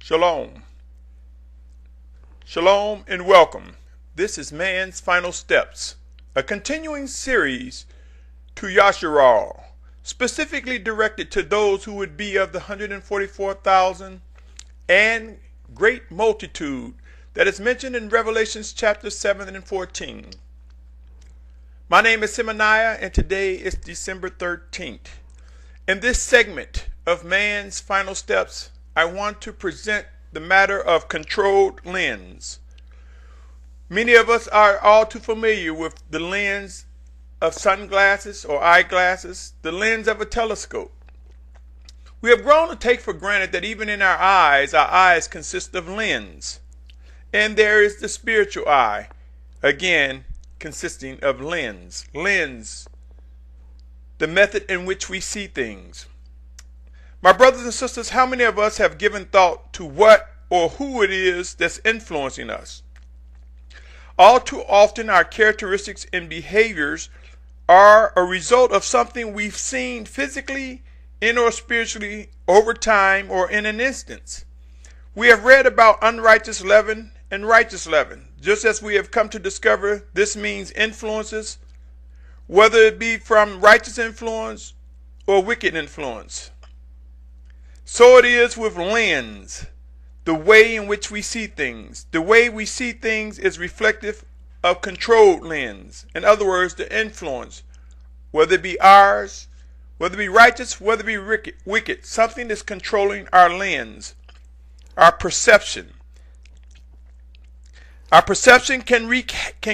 Shalom. Shalom and welcome. This is Man's Final Steps, a continuing series to Yasharal, specifically directed to those who would be of the 144,000 and great multitude that is mentioned in Revelations chapter 7 and 14. My name is Symmanayah, and today is December 13th. In this segment of Man's Final Steps, I want to present the matter of controlled lens. Many of us are all too familiar with the lens of sunglasses or eyeglasses, the lens of a telescope. We have grown to take for granted that even in our eyes consist of lens. And there is the spiritual eye, again consisting of lens. Lens, the method in which we see things. My brothers and sisters, how many of us have given thought to what or who it is that's influencing us? All too often, our characteristics and behaviors are a result of something we've seen physically and or spiritually over time or in an instance. We have read about unrighteous leaven and righteous leaven, just as we have come to discover this means influences, whether it be from righteous influence or wicked influence. So it is with lens, the way in which we see things. The way we see things is reflective of controlled lens. In other words, the influence, whether it be ours, whether it be righteous, whether it be wicked, something is controlling our lens, our perception. Our perception can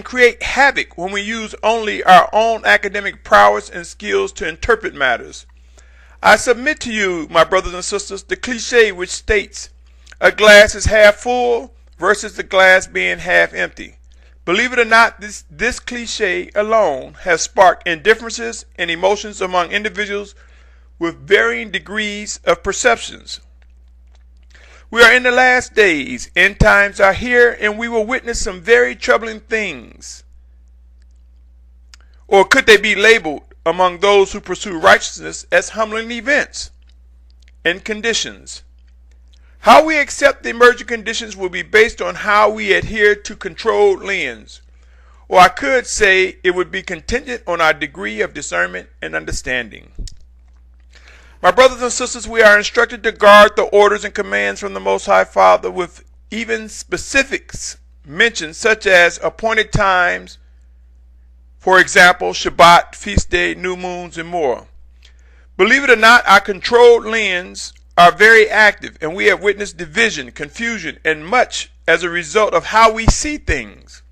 create havoc when we use only our own academic prowess and skills to interpret matters. I submit to you, my brothers and sisters, the cliche which states a glass is half full versus the glass being half empty. Believe it or not, this cliche alone has sparked indifferences and emotions among individuals with varying degrees of perceptions. We are in the last days. End times are here, and we will witness some very troubling things. Or could they be labeled among those who pursue righteousness as humbling events and conditions? How we accept the emerging conditions will be based on how we adhere to controlled lens. Or I could say it would be contingent on our degree of discernment and understanding. My brothers and sisters, we are instructed to guard the orders and commands from the Most High Father with even specifics mentioned, such as appointed times, for example, Shabbat, feast day, new moons, and more. Believe it or not, our controlled lens are very active, and we have witnessed division, confusion, and much as a result of how we see things.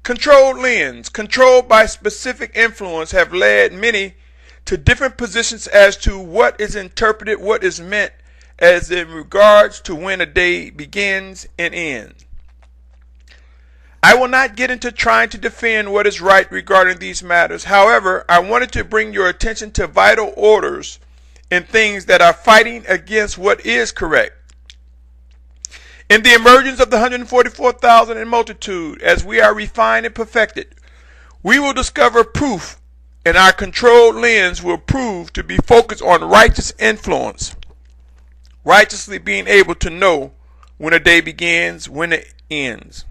Controlled lens, controlled by specific influence, have led many to different positions as to what is interpreted, what is meant as in regards to when a day begins and ends. I will not get into trying to defend what is right regarding these matters. However, I wanted to bring your attention to vital orders and things that are fighting against what is correct. In the emergence of the 144,000 in multitude, as we are refined and perfected, we will discover proof, and our controlled lens will prove to be focused on righteous influence, righteously being able to know when a day begins, when it ends.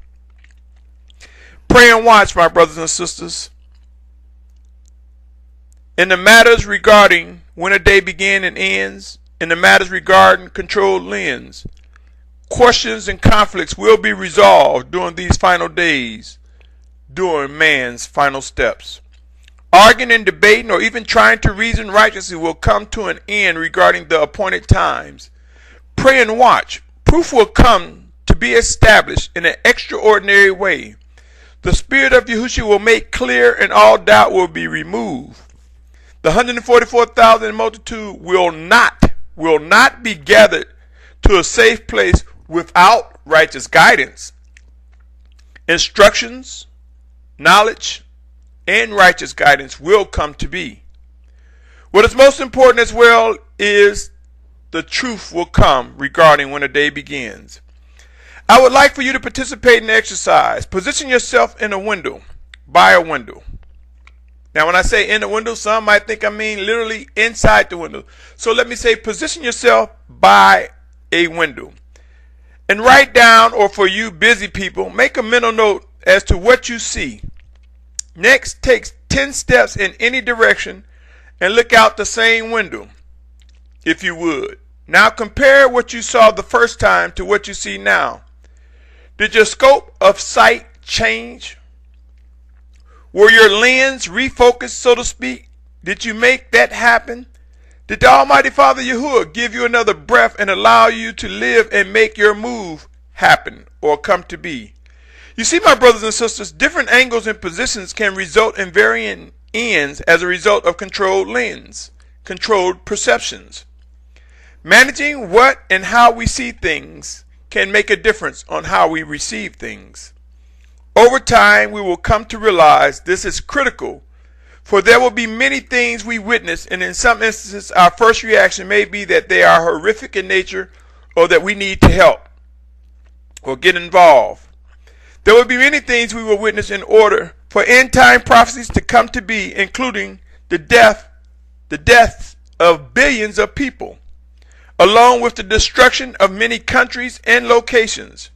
Pray and watch, my brothers and sisters. In the matters regarding when a day begins and ends, in the matters regarding controlled lens, questions and conflicts will be resolved during these final days, during man's final steps. Arguing and debating or even trying to reason righteously will come to an end regarding the appointed times. Pray and watch. Proof will come to be established in an extraordinary way. The Spirit of Yahushua will make clear, and all doubt will be removed. The 144,000 multitude will not be gathered to a safe place without righteous guidance, instructions, knowledge, and righteous guidance will come to be. What is most important as well is the truth will come regarding when a day begins. I would like for you to participate in the exercise. Position yourself in a window, by a window. Now, when I say in the window, some might think I mean literally inside the window. So let me say position yourself by a window. And write down, or for you busy people, make a mental note as to what you see. Next, take 10 steps in any direction and look out the same window, if you would. Now compare what you saw the first time to what you see now. Did your scope of sight change? Were your lens refocused, so to speak? Did you make that happen? Did the Almighty Father Yahuwah give you another breath and allow you to live and make your move happen or come to be? You see, my brothers and sisters, different angles and positions can result in varying ends as a result of controlled lens, controlled perceptions. Managing what and how we see things can make a difference on how we receive things. Over time, we will come to realize this is critical, for there will be many things we witness, and in some instances, our first reaction may be that they are horrific in nature or that we need to help or get involved. There will be many things we will witness in order for end-time prophecies to come to be, including the deaths of billions of people, along with the destruction of many countries and locations.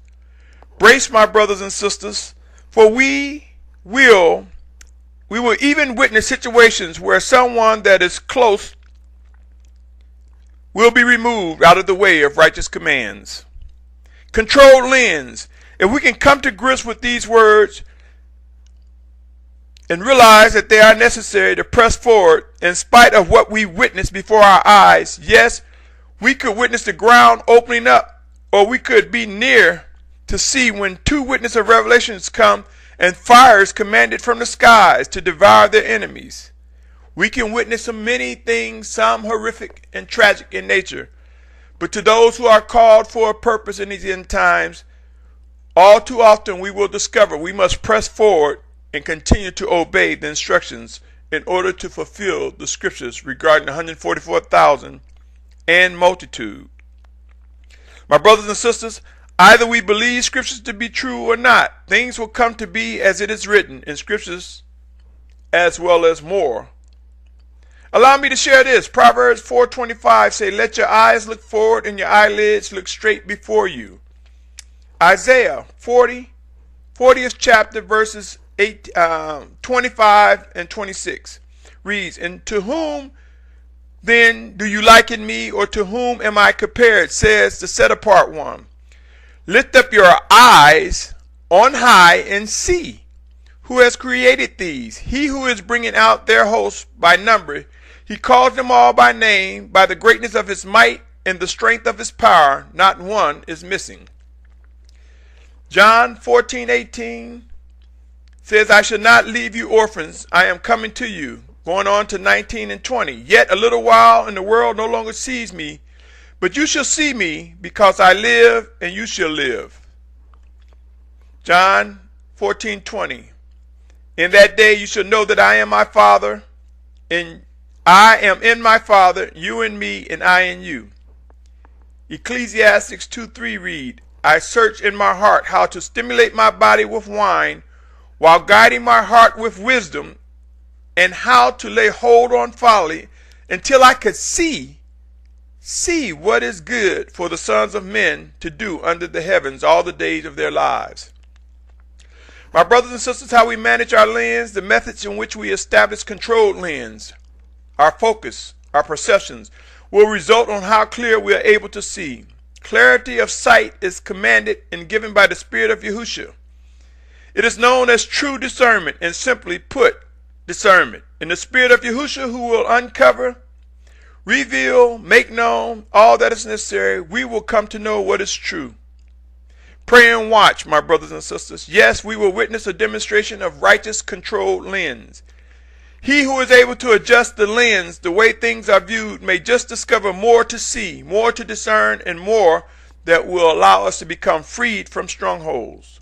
Brace, my brothers and sisters, for we will even witness situations where someone that is close will be removed out of the way of righteous commands. Controlled lens. If we can come to grips with these words and realize that they are necessary to press forward in spite of what we witnessed before our eyes, yes, we could witness the ground opening up, or we could be near to see when two witnesses of revelations come and fire is commanded from the skies to devour their enemies. We can witness many things, some horrific and tragic in nature. But to those who are called for a purpose in these end times, all too often we will discover we must press forward and continue to obey the instructions in order to fulfill the scriptures regarding the 144,000 and multitude. My brothers and sisters, either we believe scriptures to be true or not, things will come to be as it is written in scriptures as well as more. Allow me to share this. Proverbs 4:25 say, let your eyes look forward and your eyelids look straight before you. Isaiah 40th chapter verses 25 and 26 reads, and to whom then do you liken me, or to whom am I compared, says the set apart one. Lift up your eyes on high and see who has created these. He who is bringing out their hosts by number. He calls them all by name, by the greatness of his might and the strength of his power. Not one is missing. John 14:18 says, I shall not leave you orphans. I am coming to you. Going on to 19 and 20. Yet a little while and the world no longer sees me, but you shall see me, because I live and you shall live. John 14:20. In that day you shall know that I am my Father, and I am in my Father, you in me, and I in you. Ecclesiastes 2:3 read, I search in my heart how to stimulate my body with wine, while guiding my heart with wisdom, and how to lay hold on folly, until I could see what is good for the sons of men to do under the heavens all the days of their lives. My brothers and sisters, how we manage our lens, the methods in which we establish controlled lens, our focus, our perceptions, will result on how clear we are able to see. Clarity of sight is commanded and given by the Spirit of Yahushua. It is known as true discernment, and simply put, discernment. In the Spirit of Yahushua, who will uncover, reveal, make known all that is necessary, we will come to know what is true. Pray and watch, my brothers and sisters. Yes, we will witness a demonstration of righteous controlled lens. He who is able to adjust the lens, the way things are viewed, may just discover more to see, more to discern, and more that will allow us to become freed from strongholds.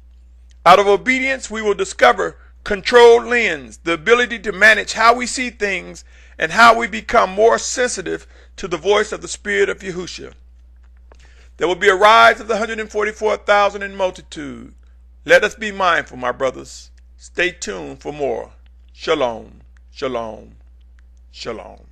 Out of obedience, we will discover controlled lens, the ability to manage how we see things and how we become more sensitive to the voice of the Spirit of Yahushua. There will be a rise of the 144,000 in multitude. Let us be mindful, my brothers. Stay tuned for more. Shalom, shalom, shalom.